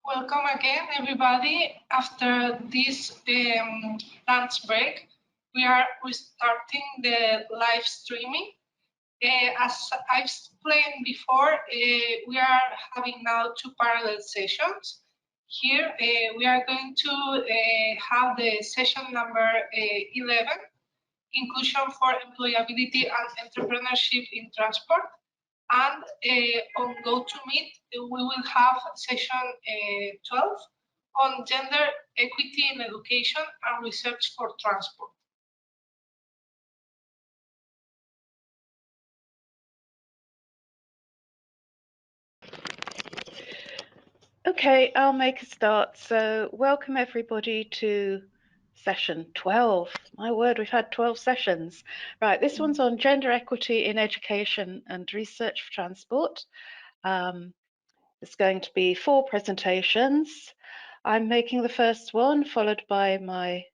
Welcome again, everybody. After this lunch break, we are restarting the live streaming. As I've explained before, we are having now two parallel sessions. Here, we are going to have the session number 11, Inclusion for Employability and Entrepreneurship in Transport. And on GoToMeet, we will have session 12 on gender equity in education and research for transport. Okay, I'll make a start. So welcome everybody to session 12. My word, we've had 12 sessions. Right, this one's on gender equity in education and research for transport. It's going to be 4 presentations. I'm making the first one, followed by my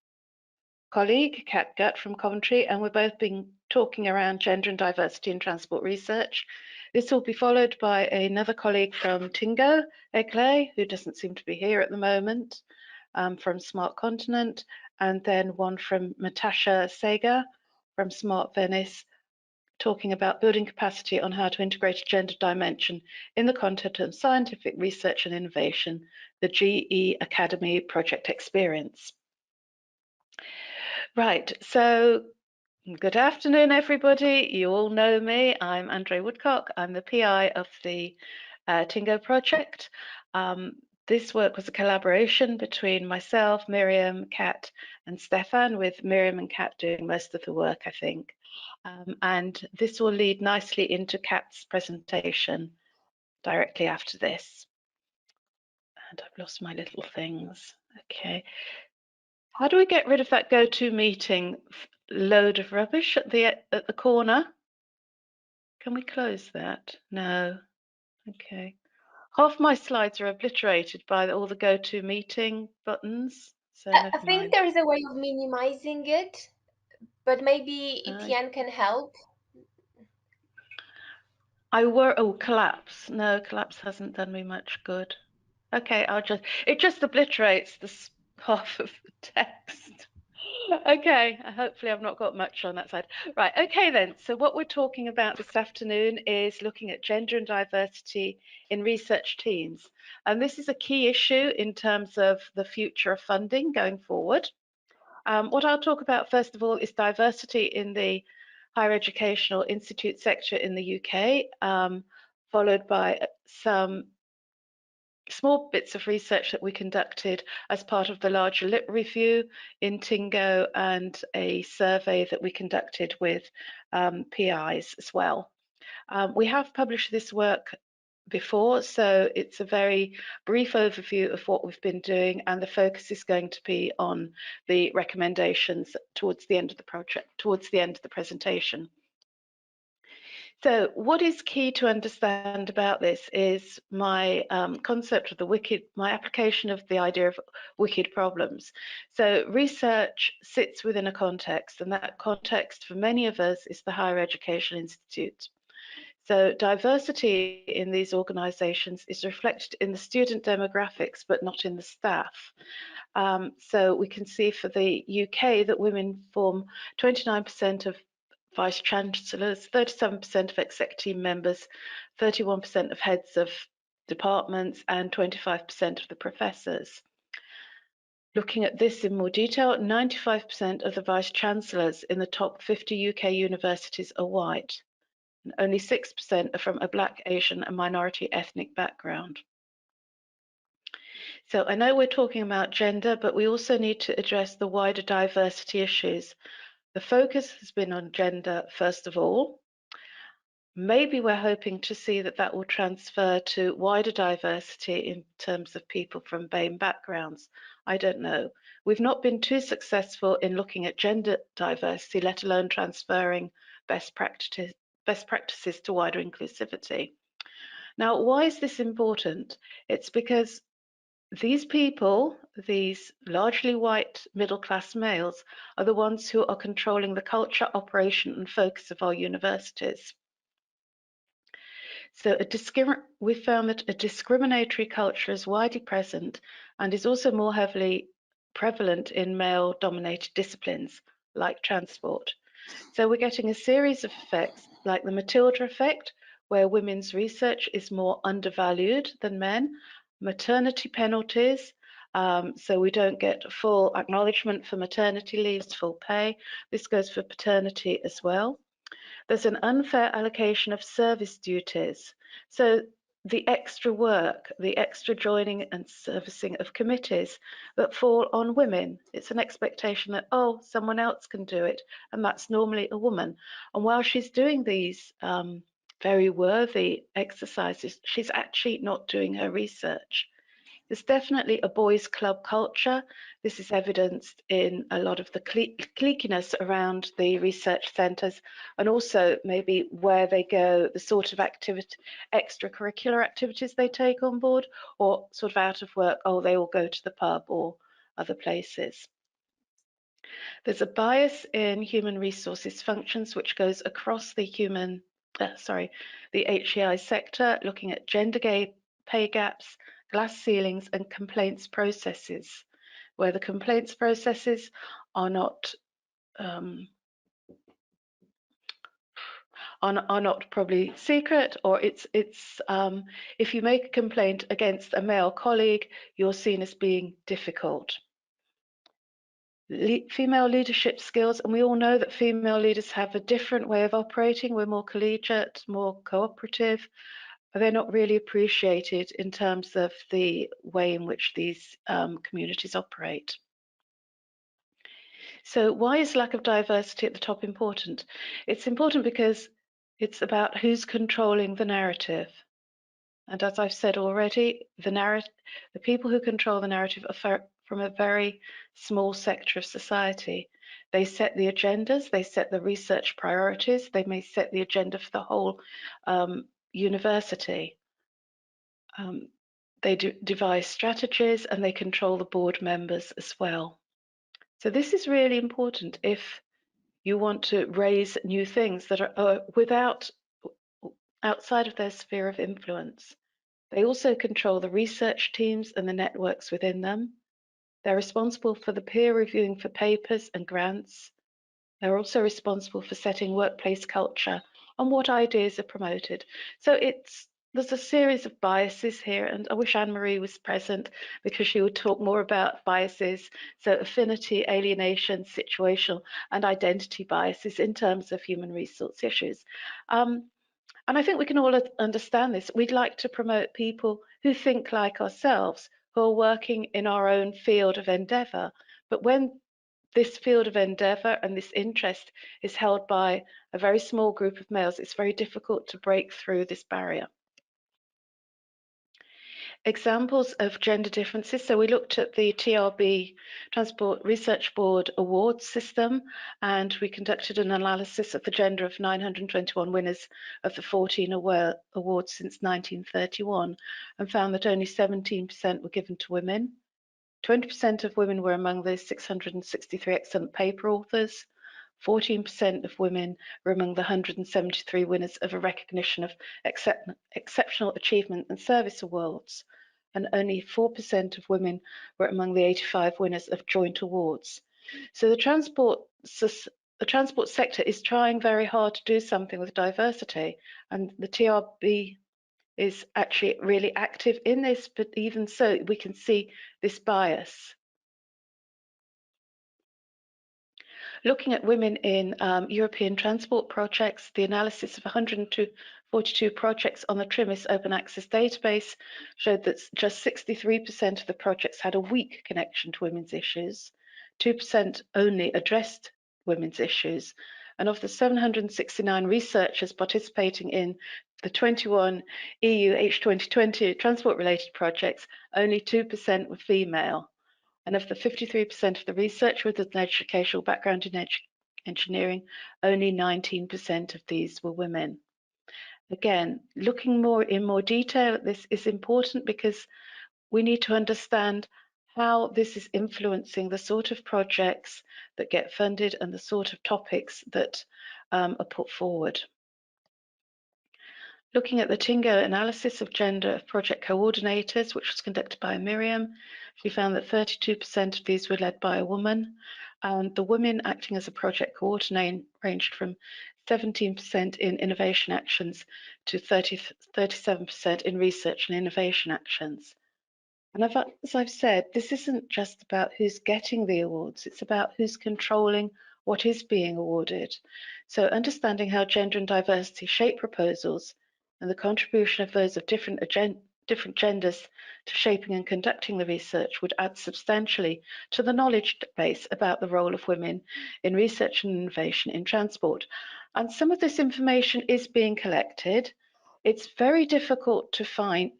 colleague, Kat Gutt from Coventry, and we're both been talking around gender and diversity in transport research. This will be followed by another colleague from TInnGO, Egle, who doesn't seem to be here at the moment, from Smart Continent, and then one from Natasha Sager from Smart Venice, talking about building capacity on how to integrate a gender dimension in the content of scientific research and innovation, the GE Academy project experience. Right, so good afternoon, everybody. You all know me. I'm Andree Woodcock. I'm the PI of the TInnGO Project. This work was a collaboration between myself, Miriam, Kat, and Stefan, with Miriam and Kat doing most of the work, I think. And this will lead nicely into Kat's presentation directly after this. And I've lost my little things. Okay. How do we get rid of that GoToMeeting load of rubbish at the corner? Can we close that? No. Okay. Half my slides are obliterated by all the GoToMeeting buttons. So I think there is a way of minimizing it, but maybe Etienne can help. Collapse. No, collapse hasn't done me much good. Okay, it just obliterates this half of the text. Okay, hopefully I've not got much on that side. Right, okay then, so what we're talking about this afternoon is looking at gender and diversity in research teams. And this is a key issue in terms of the future of funding going forward. What I'll talk about first of all is diversity in the higher educational institute sector in the UK, followed by some small bits of research that we conducted as part of the larger lit review in TInnGO and a survey that we conducted with PIs as well. We have published this work before, so it's a very brief overview of what we've been doing, and the focus is going to be on the recommendations towards the end of the project, towards the end of the presentation. So what is key to understand about this is my concept of my application of the idea of wicked problems. So research sits within a context, and that context for many of us is the higher education institute. So diversity in these organisations is reflected in the student demographics, but not in the staff. So we can see for the UK that women form 29% of vice chancellors, 37% of exec team members, 31% of heads of departments, and 25% of the professors. Looking at this in more detail, 95% of the vice chancellors in the top 50 UK universities are white, and only 6% are from a Black, Asian, and minority ethnic background. So I know we're talking about gender, but we also need to address the wider diversity issues. The focus has been on gender, first of all. Maybe we're hoping to see that will transfer to wider diversity in terms of people from BAME backgrounds. I don't know. We've not been too successful in looking at gender diversity, let alone transferring best practices to wider inclusivity. Now, why is this important? It's because these people, these largely white middle-class males, are the ones who are controlling the culture, operation, and focus of our universities. So we found that a discriminatory culture is widely present and is also more heavily prevalent in male-dominated disciplines like transport. So we're getting a series of effects like the Matilda effect, where women's research is more undervalued than men, maternity penalties, so we don't get full acknowledgement for maternity leaves, full pay. This goes for paternity as well. There's an unfair allocation of service duties. So the extra work, the extra joining and servicing of committees that fall on women. It's an expectation that, oh, someone else can do it, and that's normally a woman. And while she's doing these very worthy exercises, she's actually not doing her research. There's definitely a boys' club culture. This is evidenced in a lot of the cliquiness around the research centres, and also maybe where they go, the sort of extracurricular activities they take on board, or sort of out of work, oh, they all go to the pub or other places. There's a bias in human resources functions which goes across the the HEI sector, looking at gender pay gaps, glass ceilings and complaints processes, where the complaints processes are not probably secret, or it's if you make a complaint against a male colleague, you're seen as being difficult. Female leadership skills, and we all know that female leaders have a different way of operating. We're more collegiate, more cooperative. They're not really appreciated in terms of the way in which these communities operate. So why is lack of diversity at the top important? It's important because it's about who's controlling the narrative. And as I've said already, the people who control the narrative are from a very small sector of society. They set the agendas, they set the research priorities, they may set the agenda for the whole university. They devise strategies and they control the board members as well. So this is really important if you want to raise new things that are outside of their sphere of influence. They also control the research teams and the networks within them. They're responsible for the peer reviewing for papers and grants. They're also responsible for setting workplace culture and what ideas are promoted. So there's a series of biases here, and I wish Anne-Marie was present because she would talk more about biases. So affinity, alienation, situational, and identity biases in terms of human resource issues. And I think we can all understand this. We'd like to promote people who think like ourselves, who are working in our own field of endeavour. But when this field of endeavour and this interest is held by a very small group of males, it's very difficult to break through this barrier. Examples of gender differences. So we looked at the TRB, Transport Research Board awards system, and we conducted an analysis of the gender of 921 winners of the 14 awards since 1931, and found that only 17% were given to women. 20% of women were among the 663 excellent paper authors. 14% of women were among the 173 winners of a recognition of exceptional achievement and service awards, and only 4% of women were among the 85 winners of joint awards. So the transport sector is trying very hard to do something with diversity, and the TRB is actually really active in this, but even so, we can see this bias. Looking at women in European transport projects, the analysis of 142 projects on the TRIMIS open access database showed that just 63% of the projects had a weak connection to women's issues, 2% only addressed women's issues, and of the 769 researchers participating in the 21 EU H2020 transport-related projects, only 2% were female. And of the 53% of the research with an educational background in engineering, only 19% of these were women. Again, looking in more detail at this is important because we need to understand how this is influencing the sort of projects that get funded and the sort of topics that are put forward. Looking at the TInnGO analysis of gender of project coordinators, which was conducted by Miriam, she found that 32% of these were led by a woman, and the women acting as a project coordinator ranged from 17% in innovation actions to 37% in research and innovation actions. And as I've said, this isn't just about who's getting the awards, it's about who's controlling what is being awarded. So understanding how gender and diversity shape proposals and the contribution of those of different genders to shaping and conducting the research would add substantially to the knowledge base about the role of women in research and innovation in transport. And some of this information is being collected. It's very difficult to find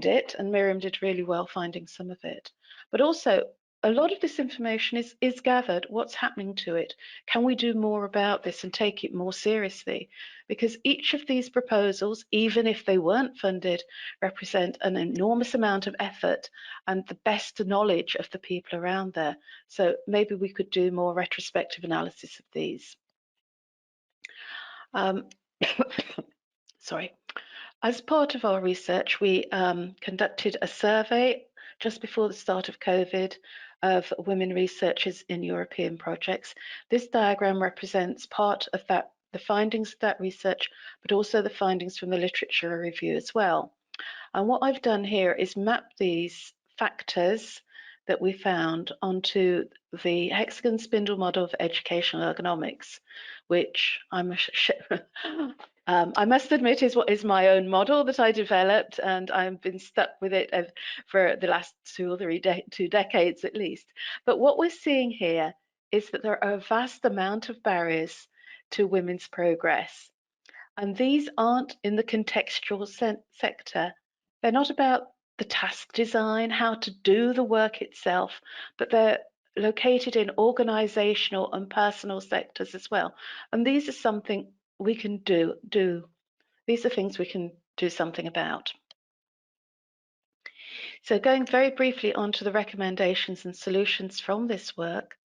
it, and Miriam did really well finding some of it. But also, a lot of this information is gathered. What's happening to it? Can we do more about this and take it more seriously? Because each of these proposals, even if they weren't funded, represent an enormous amount of effort and the best knowledge of the people around there. So maybe we could do more retrospective analysis of these. Sorry. As part of our research, we conducted a survey just before the start of COVID of women researchers in European projects. This diagram represents part of the findings of that research, but also the findings from the literature review as well. And what I've done here is map these factors that we found onto the hexagon spindle model of educational ergonomics, which I must admit is my own model that I developed, and I've been stuck with it for the last 2 or 3 decades at least. But what we're seeing here is that there are a vast amount of barriers to women's progress. And these aren't in the contextual sector. They're not about the task design, how to do the work itself, but they're located in organizational and personal sectors as well. And these are something we can do. These are things we can do something about. So going very briefly onto the recommendations and solutions from this work,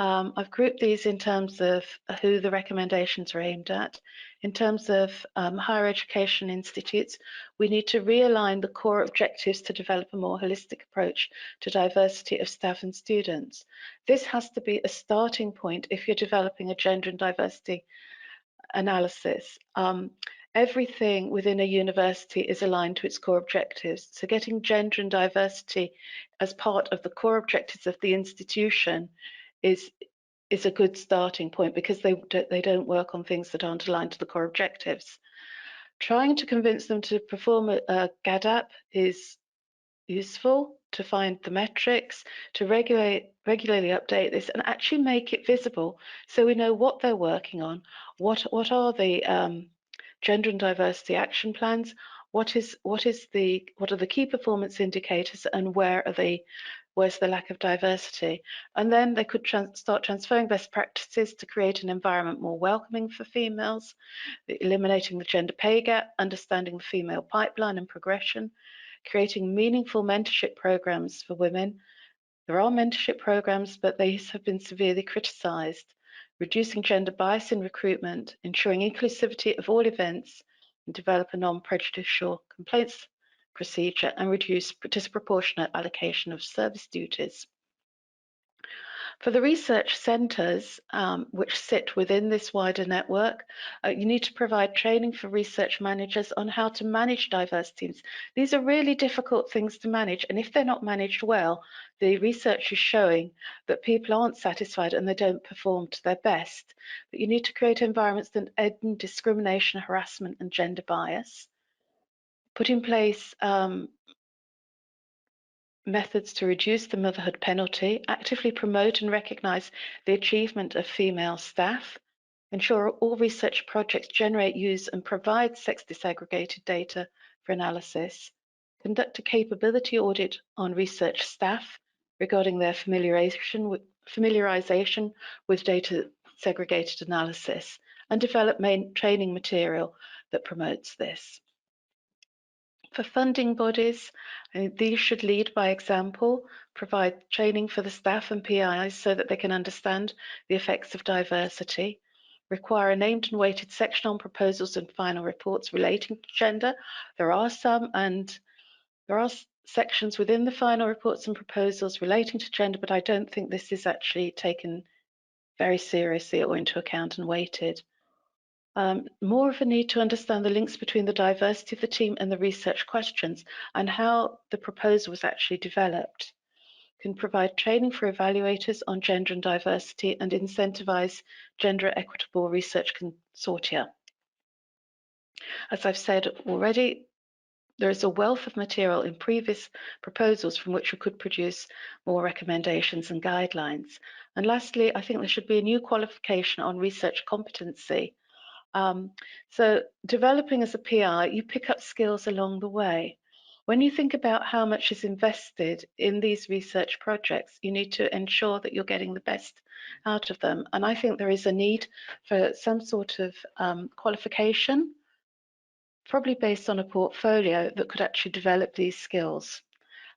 I've grouped these in terms of who the recommendations are aimed at. In terms of higher education institutes, we need to realign the core objectives to develop a more holistic approach to diversity of staff and students. This has to be a starting point if you're developing a gender and diversity analysis. Everything within a university is aligned to its core objectives. So getting gender and diversity as part of the core objectives of the institution is a good starting point, because they don't work on things that aren't aligned to the core objectives. Trying to convince them to perform a GADAP is useful, to find the metrics, to regularly update this and actually make it visible so we know what they're working on, what are the gender and diversity action plans, what are the key performance indicators, and where's the lack of diversity. And then they could start transferring best practices to create an environment more welcoming for females, eliminating the gender pay gap, understanding the female pipeline and progression, creating meaningful mentorship programs for women. There are mentorship programs, but these have been severely criticised. Reducing gender bias in recruitment, ensuring inclusivity of all events, and develop a non-prejudicial complaints procedure, and reduce disproportionate allocation of service duties. For the research centres which sit within this wider network, you need to provide training for research managers on how to manage diverse teams. These are really difficult things to manage, and if they're not managed well, the research is showing that people aren't satisfied and they don't perform to their best. But you need to create environments that end discrimination, harassment and gender bias. Put in place methods to reduce the motherhood penalty, actively promote and recognise the achievement of female staff, ensure all research projects generate, use and provide sex disaggregated data for analysis, conduct a capability audit on research staff regarding their familiarisation with data segregated analysis, and develop training material that promotes this. For funding bodies, these should lead by example, provide training for the staff and PIs so that they can understand the effects of diversity, require a named and weighted section on proposals and final reports relating to gender. There are some, and there are sections within the final reports and proposals relating to gender, but I don't think this is actually taken very seriously or into account and weighted. More of a need to understand the links between the diversity of the team and the research questions and how the proposal was actually developed. Can provide training for evaluators on gender and diversity and incentivize gender equitable research consortia. As I've said already, there is a wealth of material in previous proposals from which we could produce more recommendations and guidelines. And lastly, I think there should be a new qualification on research competency. So developing as a PI, you pick up skills along the way. When you think about how much is invested in these research projects, you need to ensure that you're getting the best out of them. And I think there is a need for some sort of qualification, probably based on a portfolio that could actually develop these skills.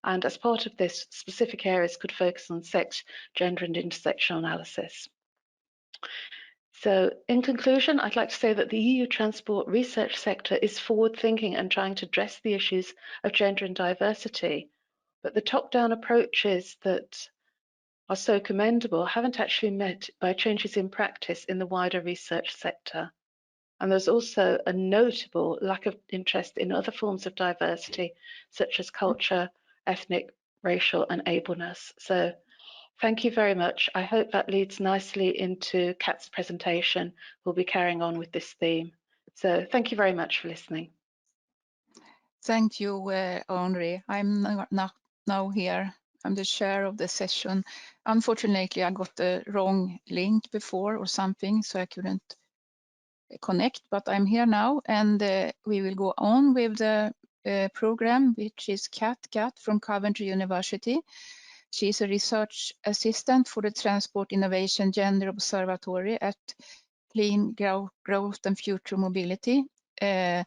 And as part of this, specific areas could focus on sex, gender, and intersectional analysis. So in conclusion, I'd like to say that the EU transport research sector is forward-thinking and trying to address the issues of gender and diversity. But the top-down approaches that are so commendable haven't actually met by changes in practice in the wider research sector. And there's also a notable lack of interest in other forms of diversity, such as culture, ethnic, racial, and ableness. So thank you very much. I hope that leads nicely into Kat's presentation. We'll be carrying on with this theme. So thank you very much for listening. Thank you, Andree. I'm now here. I'm the chair of the session. Unfortunately, I got the wrong link before or something, so I couldn't connect, but I'm here now, and we will go on with the program, which is Kat from Coventry University. She's a research assistant for the Transport Innovation Gender Observatory at Clean Growth and Future Mobility. Kat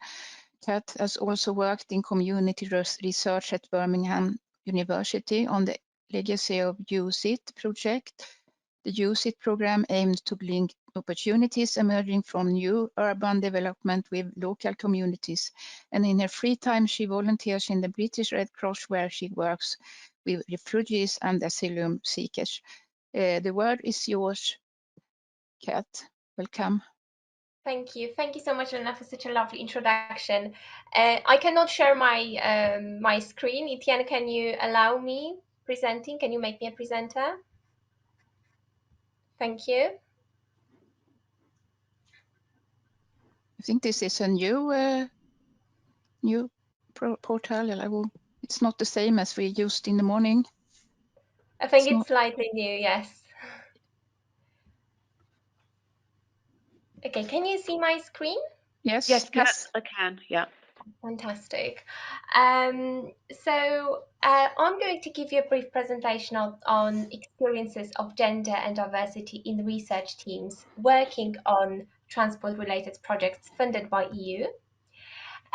has also worked in community research at Birmingham University on the legacy of USIT project. The USIT program aims to link opportunities emerging from new urban development with local communities. And in her free time, she volunteers in the British Red Cross, where she works with refugees and asylum seekers. The word is yours, Kat. Welcome. Thank you. Thank you so much, Lena, for such a lovely introduction. I cannot share my my screen. Etienne, can you allow me presenting? Can you make me a presenter? Thank you. I think this is a new portal. It's not the same as we used in the morning. I think it's slightly new, yes. Okay, can you see my screen? Yes, yes, Kat, I can, yeah. Fantastic. So I'm going to give you a brief presentation on experiences of gender and diversity in research teams working on transport-related projects funded by EU.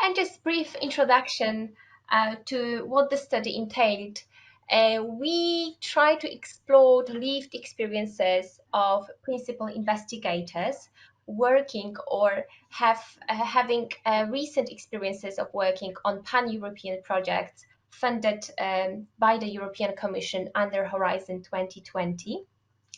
And just brief introduction to what the study entailed. We try to explore the lived experiences of principal investigators working or having recent experiences of working on pan-European projects funded by the European Commission under Horizon 2020.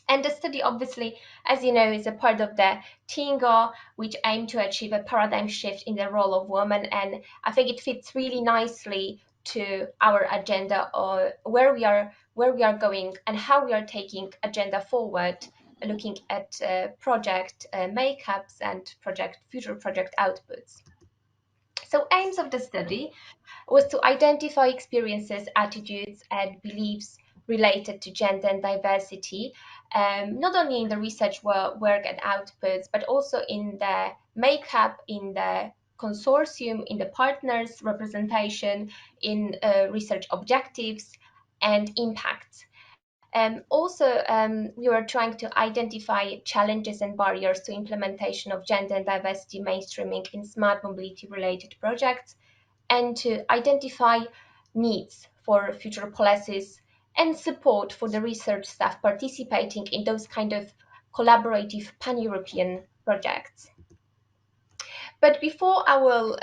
And the study, obviously, as you know, is a part of the TInnGO, which aim to achieve a paradigm shift in the role of women. And I think it fits really nicely to our agenda, or where we are going and how we are taking agenda forward, looking at project makeups and future project outputs. So aims of the study was to identify experiences, attitudes, and beliefs related to gender and diversity, not only in the research work and outputs, but also in the makeup, in the consortium, in the partners' representation, in research objectives and impacts. We were trying to identify challenges and barriers to implementation of gender and diversity mainstreaming in smart mobility related projects, and to identify needs for future policies and support for the research staff participating in those kind of collaborative pan-European projects. But before I will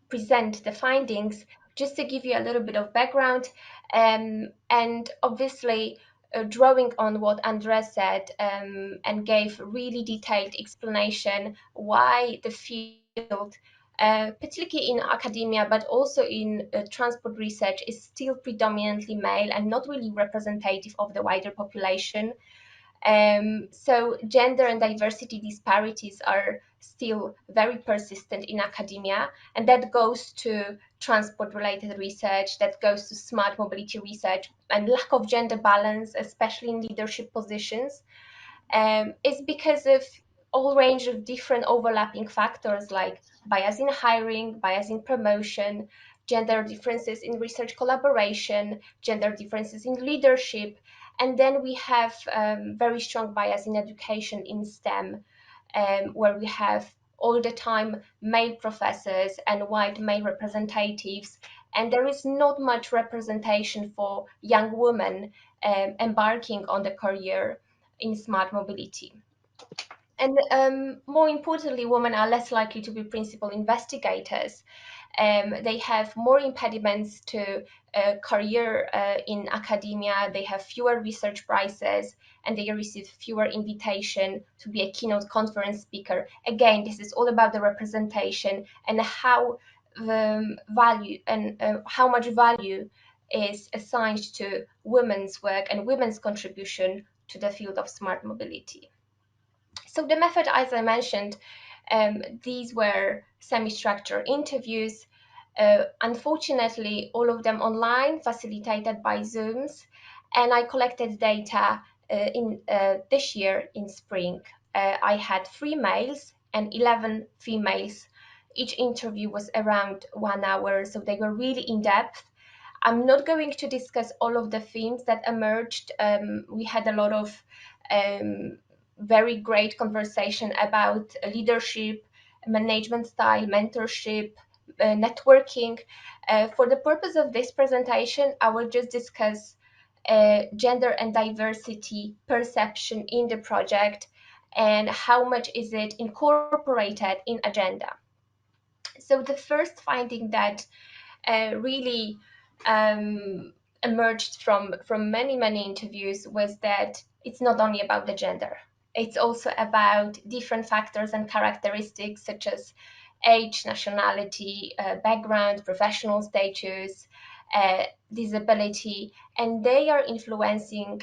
present the findings, just to give you a little bit of background, and obviously drawing on what Andree said, and gave really detailed explanation why the field, particularly in academia, but also in transport research, is still predominantly male and not really representative of the wider population. So gender and diversity disparities are still very persistent in academia, and that goes to transport-related research, that goes to smart mobility research, and lack of gender balance, especially in leadership positions, is because of all range of different overlapping factors like bias in hiring, bias in promotion, gender differences in research collaboration, gender differences in leadership, and then we have very strong bias in education in STEM, where we have all the time male professors and white male representatives, and there is not much representation for young women embarking on the career in smart mobility. And more importantly, women are less likely to be principal investigators. They have more impediments to career in academia. They have fewer research prizes, and they receive fewer invitation to be a keynote conference speaker. Again, this is all about the representation and how value and how much value is assigned to women's work and women's contribution to the field of smart mobility. So the method, as I mentioned, these were semi-structured interviews. Unfortunately, all of them online, facilitated by Zooms, and I collected data in this year in spring. I had 3 males and 11 females. Each interview was around 1 hour, so they were really in-depth. I'm not going to discuss all of the themes that emerged. We had a lot of very great conversation about leadership, management style, mentorship, networking. For the purpose of this presentation, I will just discuss gender and diversity perception in the project and how much is it incorporated in agenda. So the first finding that really emerged from many interviews was that it's not only about the gender. It's also about different factors and characteristics such as age, nationality, background, professional status, disability, and they are influencing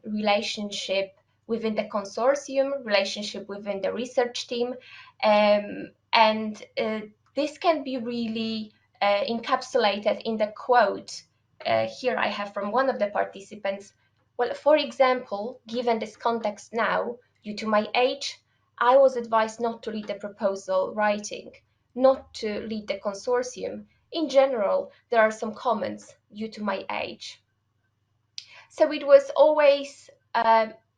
relationship within the consortium, relationship within the research team, and this can be really encapsulated in the quote here I have from one of the participants. Well, for example, given this context now, due to my age, I was advised not to lead the proposal writing, not to lead the consortium. In general, there are some comments due to my age. So it was always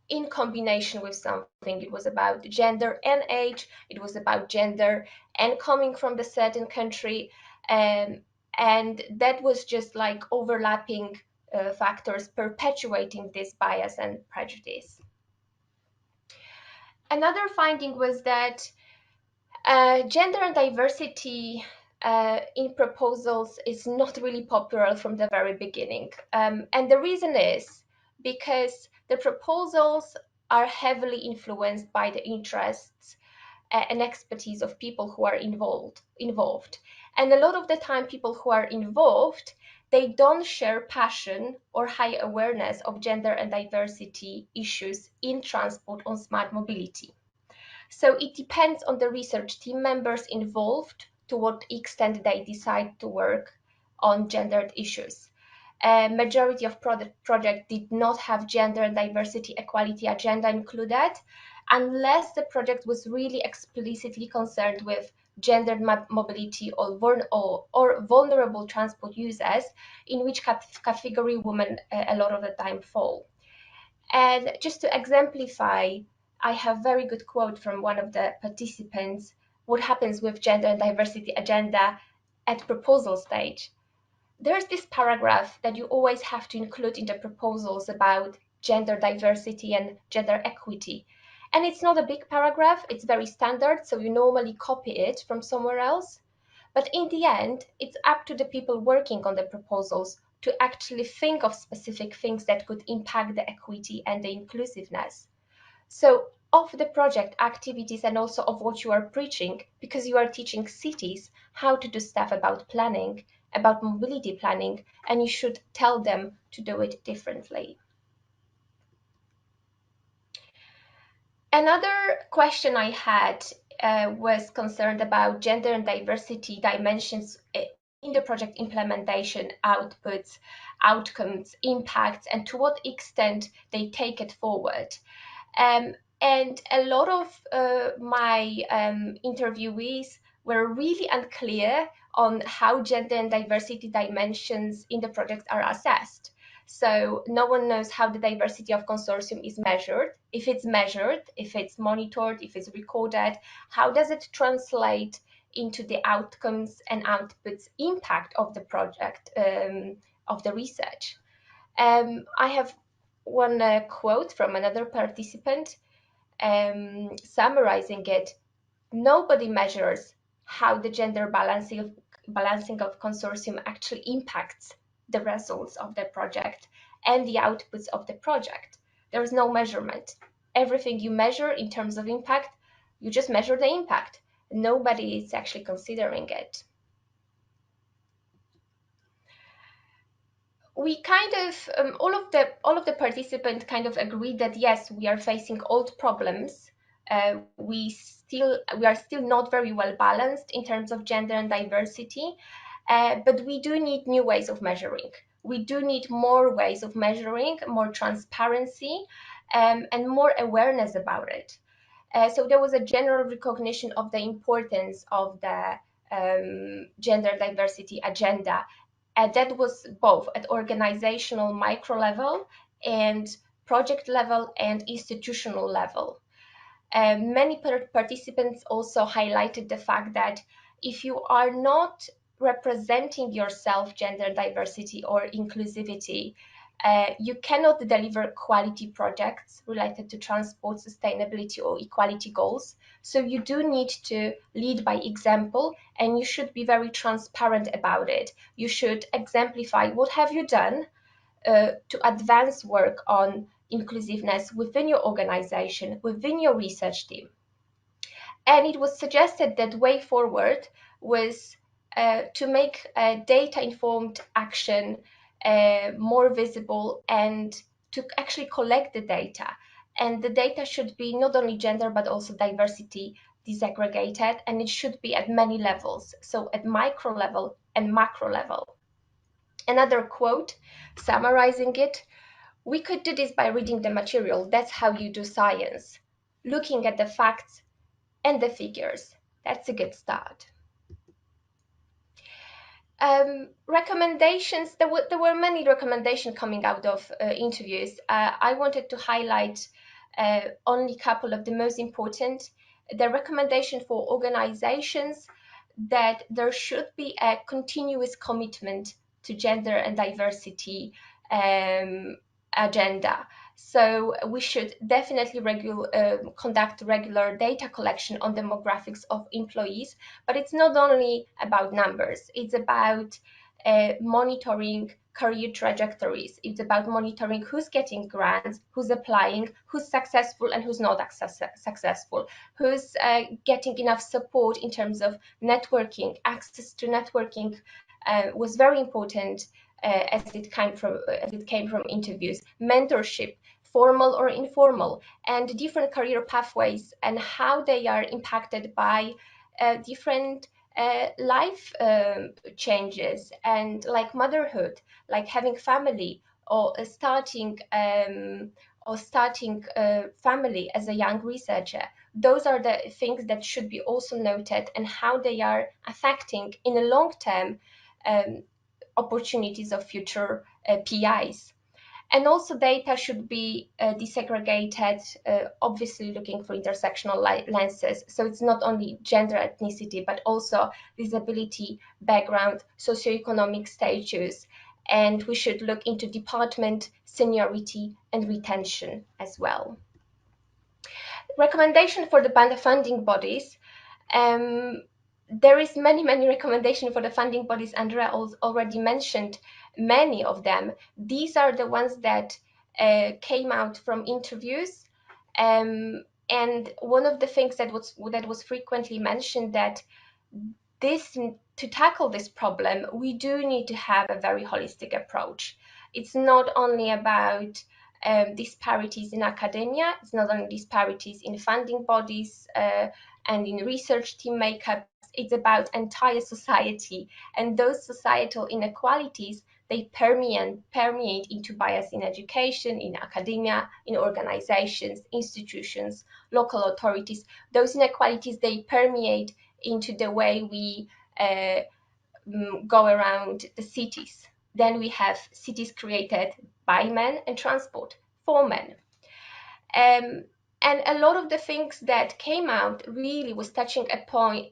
in combination with something. It was about gender and age. It was about gender and coming from the certain country. And that was just like overlapping factors perpetuating this bias and prejudice. Another finding was that gender and diversity in proposals is not really popular from the very beginning. And the reason is because the proposals are heavily influenced by the interests and expertise of people who are involved. And a lot of the time, people who are involved, they don't share passion or high awareness of gender and diversity issues in transport on smart mobility. So it depends on the research team members involved to what extent they decide to work on gendered issues. A majority of projects did not have gender and diversity equality agenda included, unless the project was really explicitly concerned with gendered mobility or vulnerable transport users, in which category women a lot of the time fall. And just to exemplify, I have a very good quote from one of the participants, what happens with gender and diversity agenda at proposal stage. There's this paragraph that you always have to include in the proposals about gender diversity and gender equity. And it's not a big paragraph, it's very standard, so you normally copy it from somewhere else. But in the end, it's up to the people working on the proposals to actually think of specific things that could impact the equity and the inclusiveness. So of the project activities and also of what you are preaching, because you are teaching cities how to do stuff about planning, about mobility planning, and you should tell them to do it differently. Another question I had was concerned about gender and diversity dimensions in the project implementation, outputs, outcomes, impacts, and to what extent they take it forward. And a lot of my interviewees were really unclear on how gender and diversity dimensions in the projects are assessed. So no one knows how the diversity of consortium is measured, if it's monitored, if it's recorded, how does it translate into the outcomes and outputs impact of the project, of the research. I have one quote from another participant summarizing it. Nobody measures how the gender balancing of consortium actually impacts the results of the project and the outputs of the project. There is no measurement. Everything you measure in terms of impact, you just measure the impact. Nobody is actually considering it. We kind of all of the participants kind of agreed that yes, we are facing old problems. We are still not very well balanced in terms of gender and diversity, but we do need new ways of measuring. We do need more ways of measuring, more transparency, and more awareness about it. So there was a general recognition of the importance of the gender diversity agenda. That was both at organizational micro level and project level and institutional level. Many participants also highlighted the fact that if you are not representing yourself gender diversity or inclusivity, you cannot deliver quality projects related to transport sustainability or equality goals. So you do need to lead by example, and you should be very transparent about it. You should exemplify what have you done to advance work on inclusiveness within your organization, within your research team. And it was suggested that way forward was to make data-informed action more visible and to actually collect the data. And the data should be not only gender, but also diversity disaggregated, and it should be at many levels. So at micro level and macro level. Another quote summarizing it: we could do this by reading the material. That's how you do science. Looking at the facts and the figures. That's a good start. Recommendations. There were many recommendations coming out of interviews. I wanted to highlight only a couple of the most important. The recommendation for organizations that there should be a continuous commitment to gender and diversity agenda. So we should definitely conduct regular data collection on demographics of employees, but it's not only about numbers. It's about monitoring career trajectories. It's about monitoring who's getting grants, who's applying, who's successful and who's not successful, who's getting enough support in terms of networking. Access to networking was very important as it came from interviews. Mentorship, formal or informal, and different career pathways and how they are impacted by different life changes, and like motherhood, like having family, or starting family as a young researcher. Those are the things that should be also noted, and how they are affecting in the long term opportunities of future PIs. And also data should be disaggregated, obviously looking for intersectional lenses. So it's not only gender, ethnicity, but also disability, background, socioeconomic status. And we should look into department, seniority, and retention as well. Recommendation for the funding bodies. There is many recommendations for the funding bodies. Andree already mentioned many of them. These are the ones that came out from interviews. And one of the things that was frequently mentioned, that to tackle this problem, we do need to have a very holistic approach. It's not only about disparities in academia, it's not only disparities in funding bodies and in research team makeup, it's about entire society. And those societal inequalities, they permeate into bias in education, in academia, in organizations, institutions, local authorities. Those inequalities, they permeate into the way we go around the cities. Then we have cities created by men and transport for men. And a lot of the things that came out really was touching a point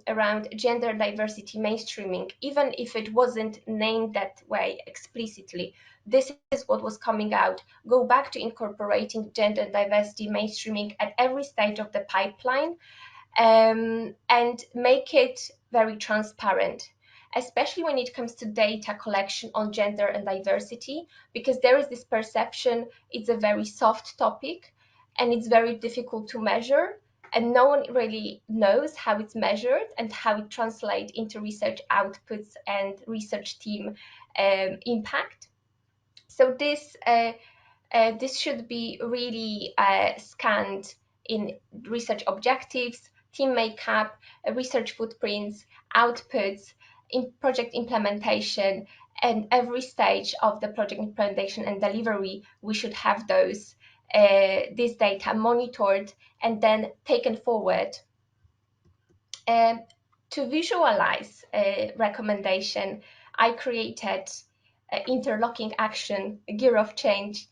around gender diversity mainstreaming, even if it wasn't named that way explicitly. This is what was coming out. Go back to incorporating gender diversity mainstreaming at every stage of the pipeline, and make it very transparent, especially when it comes to data collection on gender and diversity, because there is this perception it's a very soft topic and it's very difficult to measure, and no one really knows how it's measured and how it translates into research outputs and research team impact. So this should be really scanned in research objectives, team makeup, research footprints, outputs, in project implementation, and every stage of the project implementation and delivery, we should have this data monitored and then taken forward. To visualize a recommendation, I created interlocking action, a gear of change,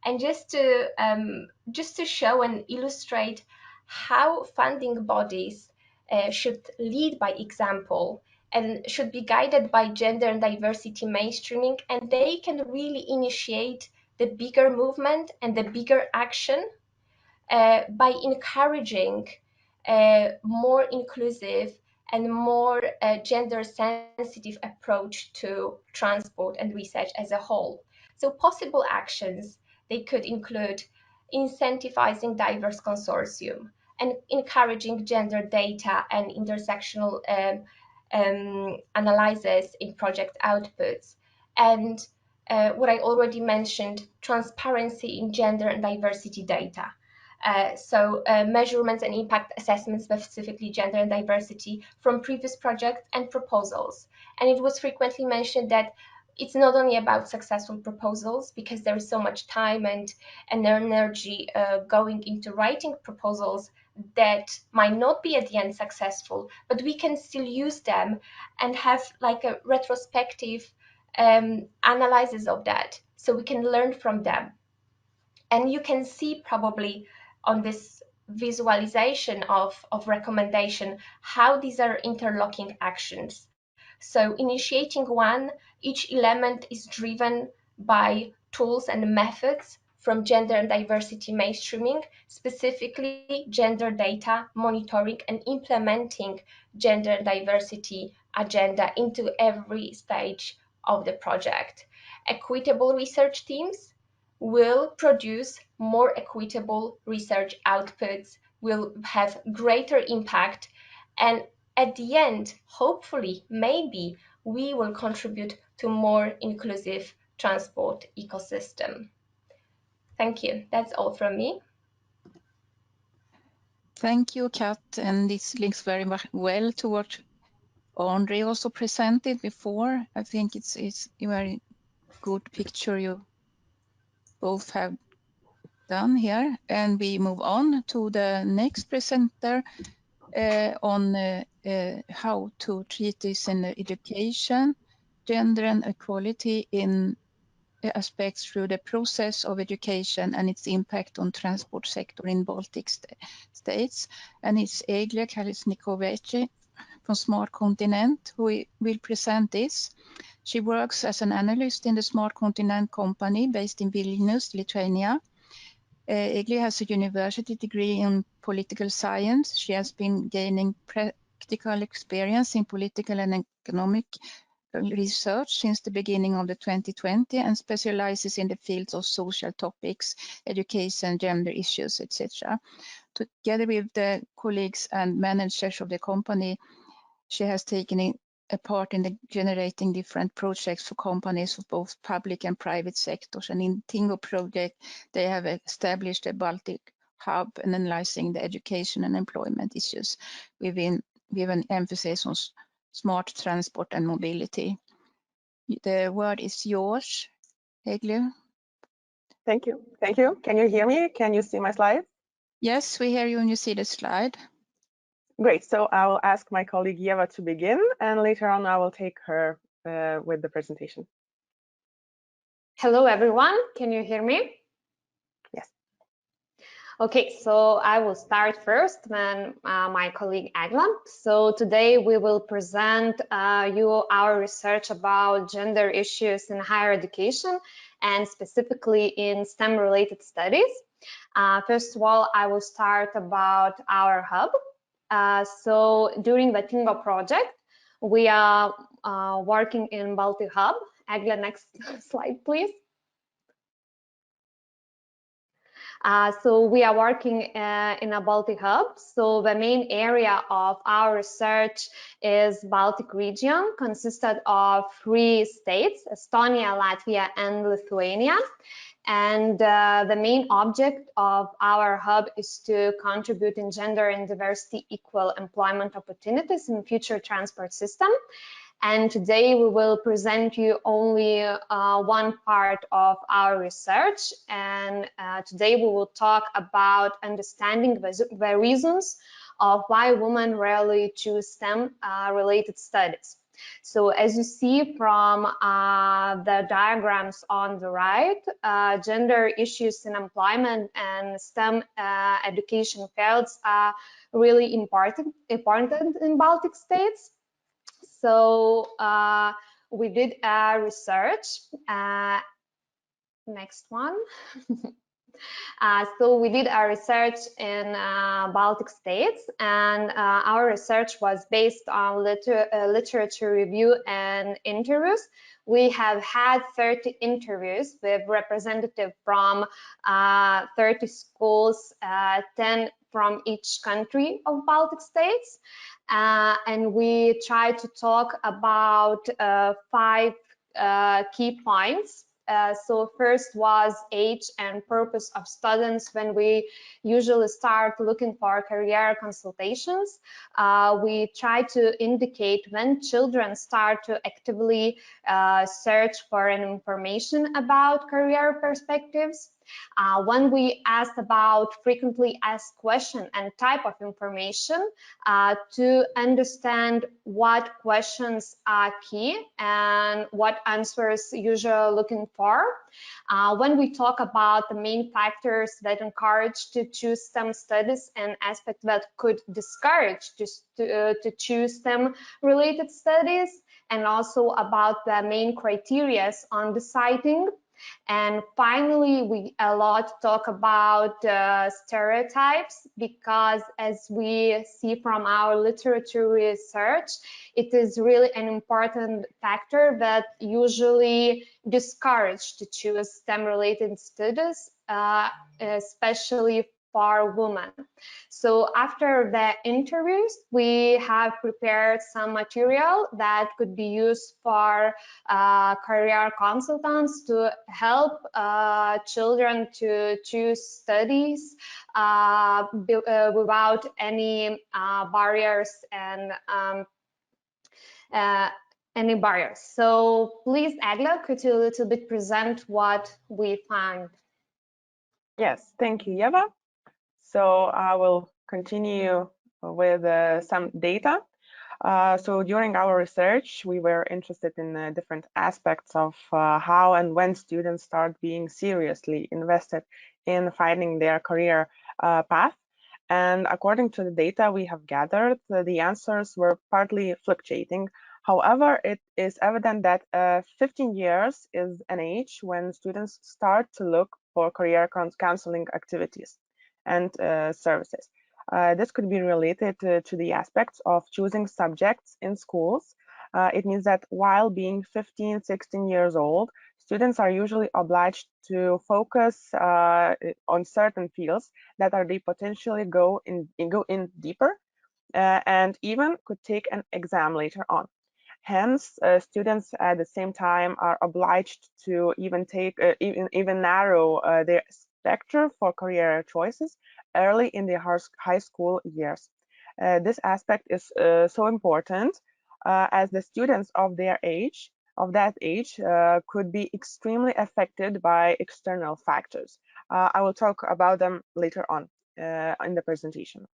and just to show and illustrate how funding bodies should lead by example and should be guided by gender and diversity mainstreaming, and they can really initiate the bigger movement and the bigger action by encouraging more inclusive and more gender sensitive approach to transport and research as a whole. So possible actions, they could include incentivizing diverse consortium and encouraging gender data and intersectional analysis in project outputs, and what I already mentioned, transparency in gender and diversity data. So measurements and impact assessments, specifically gender and diversity, from previous projects and proposals. And it was frequently mentioned that it's not only about successful proposals, because there is so much time and energy going into writing proposals that might not be at the end successful, but we can still use them and have like a retrospective analysis of that, so we can learn from them. And you can see probably on this visualization of recommendation how these are interlocking actions. So initiating one, each element is driven by tools and methods from gender and diversity mainstreaming, specifically gender data monitoring and implementing gender and diversity agenda into every stage of the project. Equitable research teams will produce more equitable research outputs, will have greater impact, and at the end, hopefully, maybe, we will contribute to more inclusive transport ecosystem. Thank you. That's all from me. Thank you, Kat. And this links very well to what Andree also presented before. I think it's a very good picture you both have done here. And we move on to the next presenter on how to treat this in education, gender and equality in aspects through the process of education and its impact on transport sector in Baltic States. And it's Egle Kalasnikovaite from Smart Continent who will present this. She works as an analyst in the Smart Continent company based in Vilnius, Lithuania. Egle has a university degree in political science. She has been gaining practical experience in political and economic research since the beginning of the 2020 and specializes in the fields of social topics, education, gender issues, etc. Together with the colleagues and managers of the company, she has taken a part in generating different projects for companies of both public and private sectors. And in TInnGO Project, they have established a Baltic hub and analyzing the education and employment issues with an emphasis on smart transport and mobility. The word is yours, Egle. Thank you. Thank you. Can you hear me? Can you see my slide? Yes, we hear you and you see the slide. Great. So I will ask my colleague Eva to begin, and later on I will take her with the presentation. Hello, everyone. Can you hear me? Yes. Okay, so I will start first, then my colleague Egle. So today we will present you our research about gender issues in higher education and specifically in STEM-related studies. First of all, I will start about our hub. So during the TInnGO project, we are working in Baltic Hub. Egle, next slide, please. So we are working in a Baltic hub. So the main area of our research is Baltic region, consisted of 3 states, Estonia, Latvia, and Lithuania. And the main object of our hub is to contribute in gender and diversity equal employment opportunities in future transport system. And today we will present you only one part of our research. And today we will talk about understanding the reasons of why women rarely choose STEM-related studies. So as you see from the diagrams on the right, gender issues in employment and STEM education fields are really important in Baltic states. So we did a research. Next one. So we did our research in Baltic states, and our research was based on literature review and interviews. We have had 30 interviews with representatives from 30 schools, 10 from each country of Baltic states. And we tried to talk about 5 key points. So first was age and purpose of students when we usually start looking for career consultations. We try to indicate when children start to actively search for an information about career perspectives. When we asked about frequently asked questions and type of information to understand what questions are key and what answers usually looking for. When we talk about the main factors that encourage to choose STEM studies and aspects that could discourage to choose STEM-related studies, and also about the main criteria on deciding. And finally, we a lot talk about stereotypes, because as we see from our literature research, it is really an important factor that usually discourage to choose STEM-related studies, especially for women. So after the interviews, we have prepared some material that could be used for career consultants to help children to choose studies without any barriers and any barriers. So please, Egle, could you a little bit present what we found? Yes, thank you, Eva. So I will continue with some data. So during our research, we were interested in different aspects of how and when students start being seriously invested in finding their career path. And according to the data we have gathered, the answers were partly fluctuating. However, it is evident that 15 years is an age when students start to look for career counseling activities and services. This could be related to the aspects of choosing subjects in schools. It means that while being 15, 16 years old, students are usually obliged to focus on certain fields that they potentially go in deeper and even could take an exam later on. Hence, students at the same time are obliged to even narrow their spectrum for career choices early in their high school years. This aspect is so important as the students of that age could be extremely affected by external factors. I will talk about them later on in the presentation.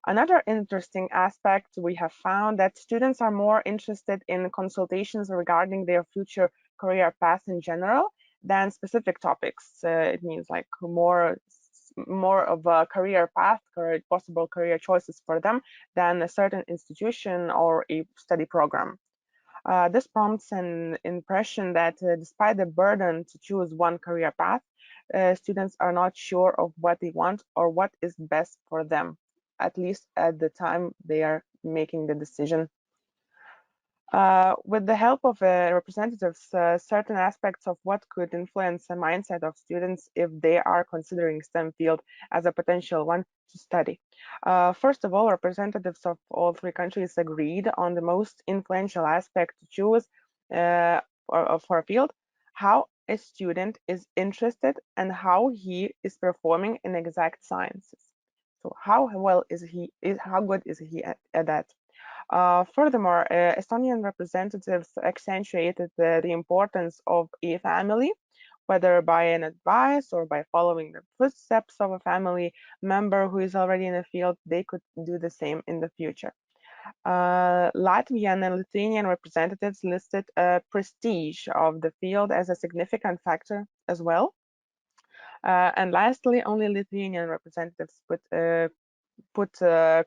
Another interesting aspect, we have found that students are more interested in consultations regarding their future career path in general than specific topics. It means like more of a career path, possible career choices for them than a certain institution or a study program. This prompts an impression that despite the burden to choose one career path, students are not sure of what they want or what is best for them, at least at the time they are making the decision. With the help of representatives, certain aspects of what could influence the mindset of students if they are considering STEM field as a potential one to study. First of all, representatives of all three countries agreed on the most influential aspect to choose for a field: how a student is interested and how he is performing in exact sciences. So how good is he at that? Furthermore, Estonian representatives accentuated the importance of a family, whether by an advice or by following the footsteps of a family member who is already in the field. They could do the same in the future. Latvian and Lithuanian representatives listed prestige of the field as a significant factor as well. And lastly, only Lithuanian representatives put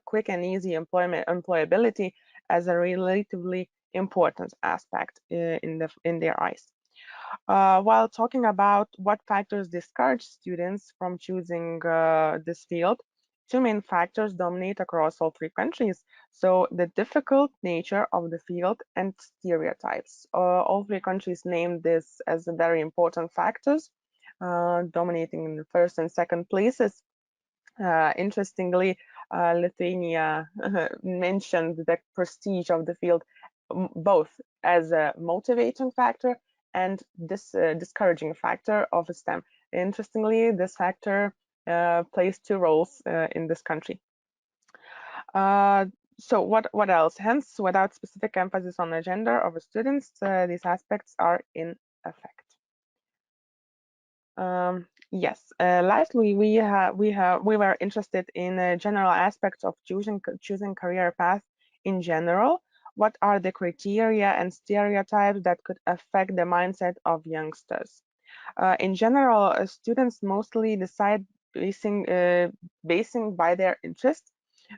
quick and easy employability as a relatively important aspect in their eyes. While talking about what factors discourage students from choosing this field, two main factors dominate across all three countries. So the difficult nature of the field and stereotypes. All three countries named this as very important factors, dominating in the first and second places. Interestingly, Lithuania mentioned the prestige of the field both as a motivating factor and this discouraging factor of STEM. Interestingly, this factor plays two roles in this country. So what else? Hence, without specific emphasis on the gender of the students, these aspects are in effect. Yes. Lastly, we were interested in general aspects of choosing career path in general. What are the criteria and stereotypes that could affect the mindset of youngsters? In general, students mostly decide basing by their interest,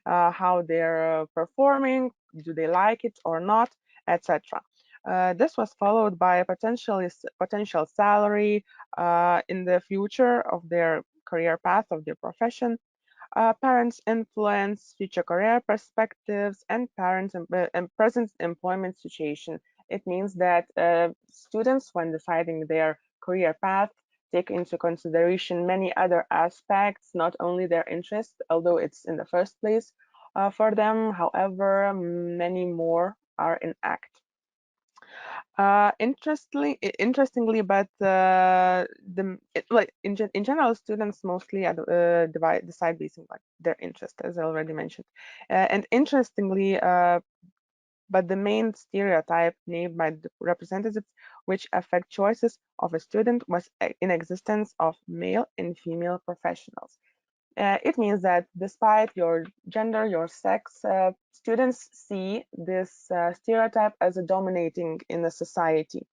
how they're performing, do they like it or not, etc. This was followed by a potential salary in the future of their career path, of their profession, parents' influence, future career perspectives, and parents' and present employment situation. It means that students, when deciding their career path, take into consideration many other aspects, not only their interest, although it's in the first place for them. However, many more are in act. Interestingly, but in general, students mostly decide based on like their interest, as I already mentioned. And interestingly, but the main stereotype named by the representatives which affect choices of a student was in existence of male and female professionals. It means that despite your gender, your sex, students see this stereotype as a dominating in the society.